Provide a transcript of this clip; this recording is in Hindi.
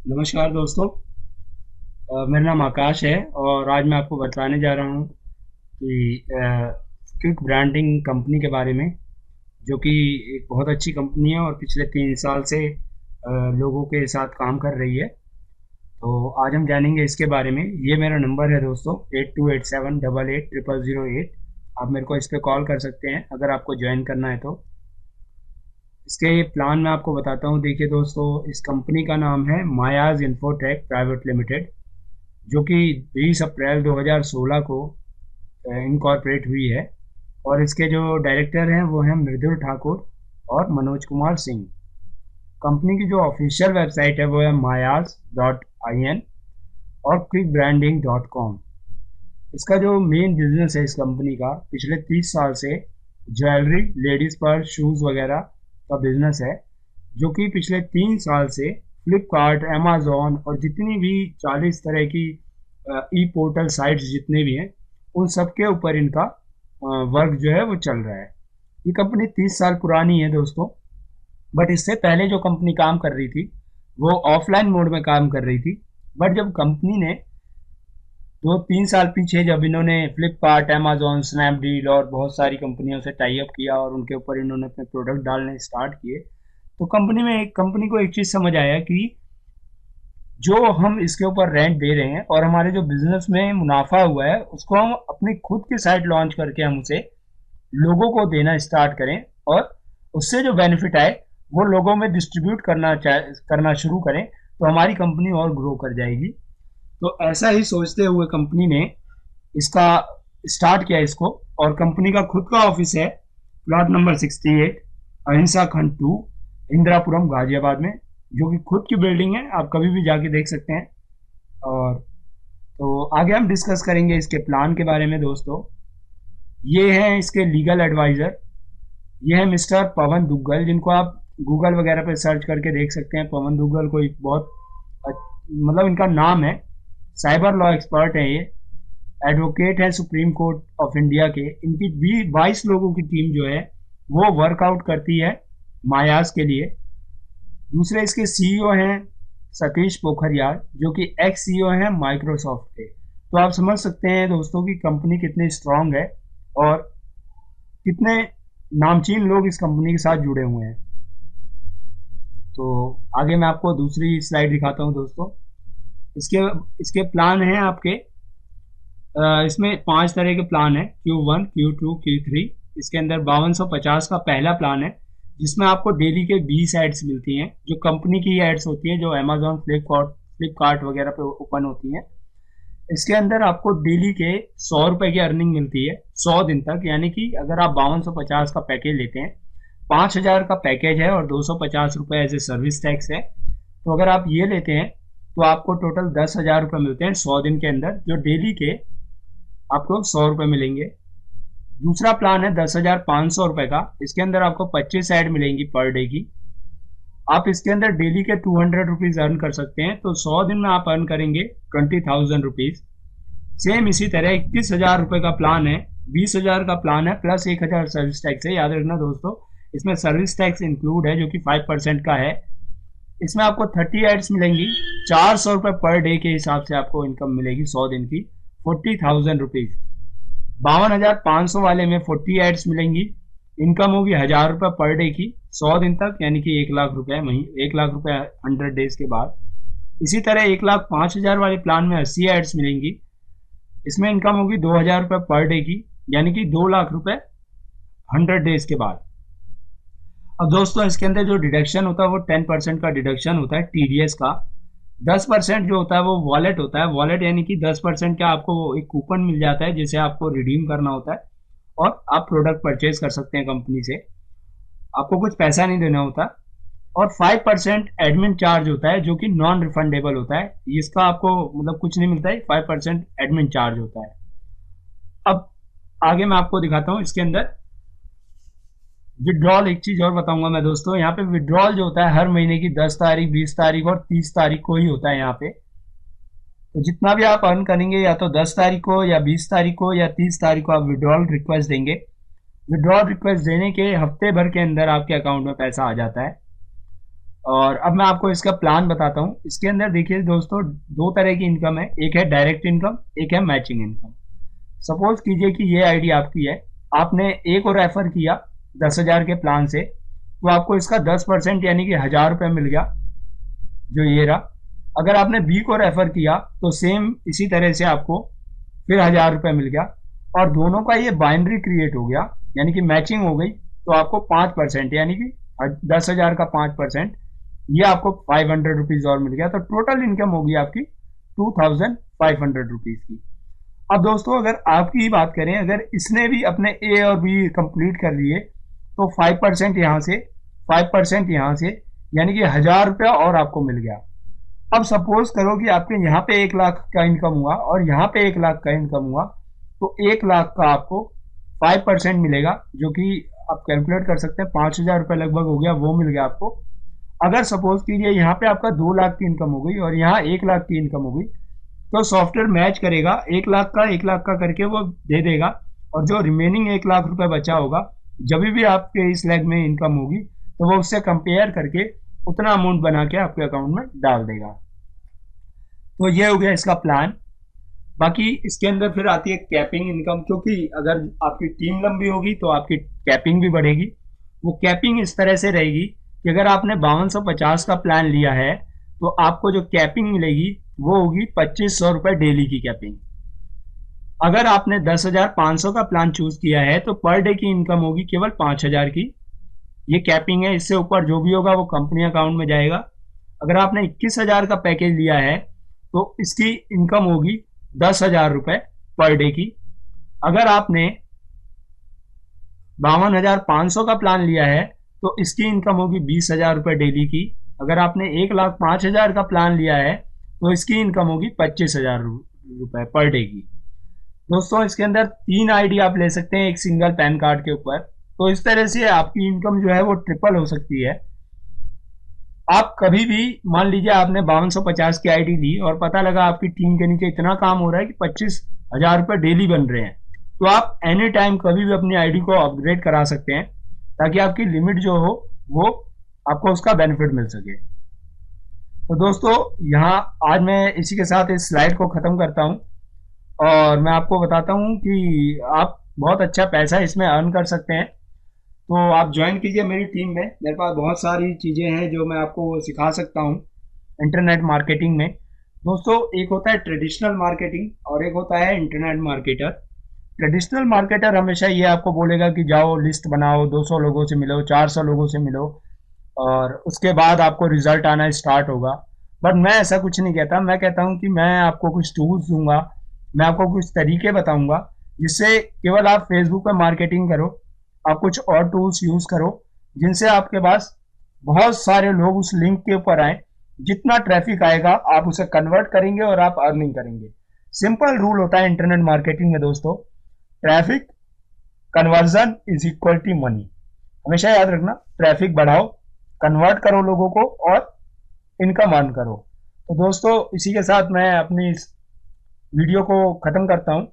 नमस्कार दोस्तों। मेरा नाम आकाश है और आज मैं आपको बताने जा रहा हूँ कि क्विक ब्रांडिंग कंपनी के बारे में, जो कि एक बहुत अच्छी कंपनी है और पिछले 3 साल से लोगों के साथ काम कर रही है। तो आज हम जानेंगे इसके बारे में। ये मेरा नंबर है दोस्तों, 8287880008। आप मेरे को इस पर कॉल कर सकते हैं अगर आपको ज्वाइन करना है तो। इसके प्लान मैं आपको बताता हूँ। देखिए दोस्तों, इस कंपनी का नाम है मायाज इन्फोटेक प्राइवेट लिमिटेड, जो कि 20 अप्रैल 2016 को इनकॉर्पोरेट हुई है। और इसके जो डायरेक्टर हैं वो हैं मृदुल ठाकुर और मनोज कुमार सिंह। कंपनी की जो ऑफिशियल वेबसाइट है वो है मायाज.in और क्विकब्रांडिंग.com। इसका जो मेन बिजनेस है इस कंपनी का, पिछले 30 साल से ज्वेलरी, लेडीज पर्स, शूज़ वगैरह का बिजनेस है, जो कि पिछले 3 साल से फ्लिपकार्ट, अमेजोन और जितनी भी 40 तरह की ई पोर्टल साइट्स जितने भी हैं, उन सब के ऊपर इनका वर्क जो है वो चल रहा है। ये कंपनी 30 साल पुरानी है दोस्तों। बट इससे पहले जो कंपनी काम कर रही थी वो ऑफलाइन मोड में काम कर रही थी। बट जब कंपनी ने 2-3 साल पीछे, जब इन्होंने फ्लिपकार्ट, अमेजोन, स्नैपडील और बहुत सारी कंपनियों से टाई अप किया और उनके ऊपर इन्होंने अपने प्रोडक्ट डालने स्टार्ट किए, तो कंपनी को एक चीज़ समझ आया कि जो हम इसके ऊपर रेंट दे रहे हैं और हमारे जो बिजनेस में मुनाफा हुआ है, उसको हम अपनी खुद की साइट लॉन्च करके हम उसे लोगों को देना स्टार्ट करें और उससे जो बेनिफिट आए वो लोगों में डिस्ट्रीब्यूट करना शुरू करें, तो हमारी कंपनी और ग्रो कर जाएगी। तो ऐसा ही सोचते हुए कंपनी ने इसका स्टार्ट किया इसको। और कंपनी का खुद का ऑफिस है प्लॉट नंबर 68, अहिंसा खंड 2, इंदिरापुरम, गाजियाबाद में, जो कि खुद की बिल्डिंग है। आप कभी भी जाके देख सकते हैं। और तो आगे हम डिस्कस करेंगे इसके प्लान के बारे में दोस्तों। ये हैं इसके लीगल एडवाइज़र। ये है मिस्टर पवन दुग्गल, जिनको आप गूगल वगैरह पे सर्च करके देख सकते हैं। पवन दुग्गल कोई बहुत मतलब इनका नाम है। साइबर लॉ एक्सपर्ट है ये, एडवोकेट है सुप्रीम कोर्ट ऑफ इंडिया के। इनकी 22 लोगों की टीम जो है वो वर्कआउट करती है मायास के लिए। दूसरे इसके सीईओ हैं सतीश पोखरियाल, जो कि एक्स सीईओ हैं माइक्रोसॉफ्ट के। तो आप समझ सकते हैं दोस्तों कि कंपनी कितनी स्ट्रांग है और कितने नामचीन लोग इस कंपनी के साथ जुड़े हुए हैं। तो आगे मैं आपको दूसरी स्लाइड दिखाता हूं दोस्तों। इसके इसके प्लान हैं आपके। इसमें 5 तरह के प्लान है, Q1, Q2, Q3। इसके अंदर 5250 का पहला प्लान है, जिसमें आपको डेली के 20 एड्स मिलती हैं, जो कंपनी की एड्स होती हैं, जो अमेजोन, फ्लिपकार्ट वगैरह पे ओपन होती हैं। इसके अंदर आपको डेली के 100 रुपए की अर्निंग मिलती है 100 दिन तक। यानी कि अगर आप 5250 का पैकेज लेते हैं, 5000 का पैकेज है और 250 रुपये एज ए सर्विस टैक्स है। तो अगर आप ये लेते हैं तो आपको टोटल 10,000 रुपये मिलते हैं 100 दिन के अंदर, जो डेली के आपको 100 रुपये मिलेंगे। दूसरा प्लान है 10,500 रुपये का। इसके अंदर आपको 25 ऐड मिलेंगी पर डे की। आप इसके अंदर डेली के 200 रुपीज़ अर्न कर सकते हैं। तो 100 दिन में आप अर्न करेंगे 20,000 रुपीज़। सेम इसी तरह 21,000 रुपये का प्लान है, 20,000 का प्लान है, प्लस 1,000 सर्विस टैक्स है। याद रखना दोस्तों, इसमें सर्विस टैक्स इंक्लूड है, जो कि 5% का है। इसमें आपको 30 एड्स मिलेंगी, 400 रुपये पर डे के हिसाब से आपको इनकम मिलेगी 100 दिन की, 40,000 रुपीज़। 52,500 वाले में 40 एड्स मिलेंगी, इनकम होगी 1,000 रुपये पर डे की 100 दिन तक, यानी कि 1,00,000 रुपये 1,00,000 रुपये 100 डेज के बाद। इसी तरह 1,05,000 वाले प्लान में 80 एड्स मिलेंगी। इसमें इनकम होगी 2,000 रुपये पर डे की, यानी कि 2,00,000 रुपये 100 डेज के बाद। अब दोस्तों, इसके अंदर जो डिडक्शन होता है वो 10% का डिडक्शन होता है टीडीएस का। 10% जो होता है वो वॉलेट होता है। वॉलेट यानी कि 10% का आपको एक कूपन मिल जाता है, जिसे आपको रिडीम करना होता है और आप प्रोडक्ट परचेज कर सकते हैं कंपनी से। आपको कुछ पैसा नहीं देना होता। और 5% एडमिन चार्ज होता है, जो कि नॉन रिफंडेबल होता है। इसका आपको मतलब कुछ नहीं मिलता है, 5% एडमिन चार्ज होता है। अब आगे मैं आपको दिखाता हूँ इसके अंदर विड्रॉल। एक चीज और बताऊंगा मैं दोस्तों, यहाँ पे विड्रॉल जो होता है हर महीने की 10 तारीख, 20 तारीख और 30 तारीख को ही होता है यहाँ पे। तो जितना भी आप अर्न करेंगे, या तो 10 तारीख को या 20 तारीख को या 30 तारीख को आप विड्रॉल रिक्वेस्ट देंगे। विड्रॉल रिक्वेस्ट देने के हफ्ते भर के अंदर आपके अकाउंट में पैसा आ जाता है। और अब मैं आपको इसका प्लान बताता हूँ। इसके अंदर देखिए दोस्तों, दो तरह की इनकम है, एक है डायरेक्ट इनकम, एक है मैचिंग इनकम। सपोज कीजिए कि ये आईडी आपकी है, आपने ए को रेफर किया 10,000 के प्लान से, तो आपको इसका 10% यानी कि 1,000 रुपये मिल गया, जो ये रहा। अगर आपने बी को रेफर किया तो सेम इसी तरह से आपको फिर 1,000 रुपये मिल गया, और दोनों का ये बाइनरी क्रिएट हो गया, यानी कि मैचिंग हो गई, तो आपको 5% यानी कि 10,000 का 5%, ये आपको 500 रुपीज और मिल गया। तो टोटल इनकम होगी आपकी 2,500 रुपीज की। अब दोस्तों अगर आपकी ही बात करें, अगर इसने भी अपने ए और बी कंप्लीट कर लिए, तो 5% यहाँ से, 5% यहाँ से, यानी कि 1,000 रुपया और आपको मिल गया। अब सपोज करो कि आपके यहाँ पे 1 लाख का इनकम हुआ और यहाँ पे 1 लाख का इनकम हुआ, तो 1 लाख का आपको 5% मिलेगा, जो कि आप कैलकुलेट कर सकते हैं, 5,000 रुपये लगभग हो गया, वो मिल गया आपको। अगर सपोज कीजिए यहाँ पे आपका 2 लाख की इनकम हो गई और यहाँ 1 लाख की इनकम हो गई, तो सॉफ्टवेयर मैच करेगा, 1 लाख का 1 लाख का करके वो दे देगा, और जो रिमेनिंग 1 लाख रुपए बचा होगा, जब भी आपके इस लेग में इनकम होगी, तो वो उससे कंपेयर करके उतना अमाउंट बना के आपके अकाउंट में डाल देगा। तो ये हो गया इसका प्लान। बाकी इसके अंदर फिर आती है कैपिंग इनकम, क्योंकि अगर आपकी टीम लंबी होगी तो आपकी कैपिंग भी बढ़ेगी। वो कैपिंग इस तरह से रहेगी कि अगर आपने 5250 का प्लान लिया है, तो आपको जो कैपिंग मिलेगी वो होगी 2,500 रुपये डेली की कैपिंग। अगर आपने 10,500 का प्लान चूज किया है, तो पर डे की इनकम होगी केवल 5,000 की। ये कैपिंग है, इससे ऊपर जो भी होगा वो कंपनी अकाउंट में जाएगा। अगर आपने 21,000 का पैकेज लिया है, तो इसकी इनकम होगी 10,000 रुपये पर डे की। अगर आपने 52,500 का प्लान लिया है, तो इसकी इनकम होगी 20,000 रुपये डेली की। अगर आपने 1,05,000 का प्लान लिया है, तो इसकी इनकम होगी 25,000 रुपये पर डे की। दोस्तों इसके अंदर 3 आईडी आप ले सकते हैं एक सिंगल पैन कार्ड के ऊपर, तो इस तरह से आपकी इनकम जो है वो ट्रिपल हो सकती है। आप कभी भी, मान लीजिए आपने 5250 की आईडी ली और पता लगा आपकी टीम के नीचे इतना काम हो रहा है कि 25,000 रुपये डेली बन रहे हैं, तो आप एनी टाइम कभी भी अपनी आईडी को अपग्रेड करा सकते हैं, ताकि आपकी लिमिट जो हो वो आपको उसका बेनिफिट मिल सके। तो दोस्तों यहाँ आज मैं इसी के साथ इस स्लाइड को ख़त्म करता हूँ, और मैं आपको बताता हूँ कि आप बहुत अच्छा पैसा इसमें अर्न कर सकते हैं। तो आप ज्वाइन कीजिए मेरी टीम में, मेरे पास बहुत सारी चीज़ें हैं जो मैं आपको सिखा सकता हूँ इंटरनेट मार्केटिंग में। दोस्तों एक होता है ट्रेडिशनल मार्केटिंग और एक होता है इंटरनेट मार्केटर। ट्रेडिशनल मार्केटर हमेशा ये आपको बोलेगा कि जाओ लिस्ट बनाओ, 200 लोगों से मिलो, 400 लोगों से मिलो, और उसके बाद आपको रिजल्ट आना स्टार्ट होगा। बट मैं ऐसा कुछ नहीं कहता, मैं कहता हूँ कि मैं आपको कुछ टूल्स दूंगा, मैं आपको कुछ तरीके बताऊंगा, जिससे केवल आप फेसबुक पर मार्केटिंग करो, आप कुछ और टूल्स यूज करो, जिनसे आपके पास बहुत सारे लोग उस लिंक के ऊपर आए। जितना ट्रैफिक आएगा आप उसे कन्वर्ट करेंगे और आप अर्निंग करेंगे। सिंपल रूल होता है इंटरनेट मार्केटिंग में दोस्तों, traffic conversion is equal to money. हमेशा याद रखना, ट्रैफिक बढ़ाओ, कन्वर्ट करो लोगों को और इनकम अर्न करो। तो दोस्तों इसी के साथ मैं अपनी इस वीडियो को ख़त्म करता हूँ।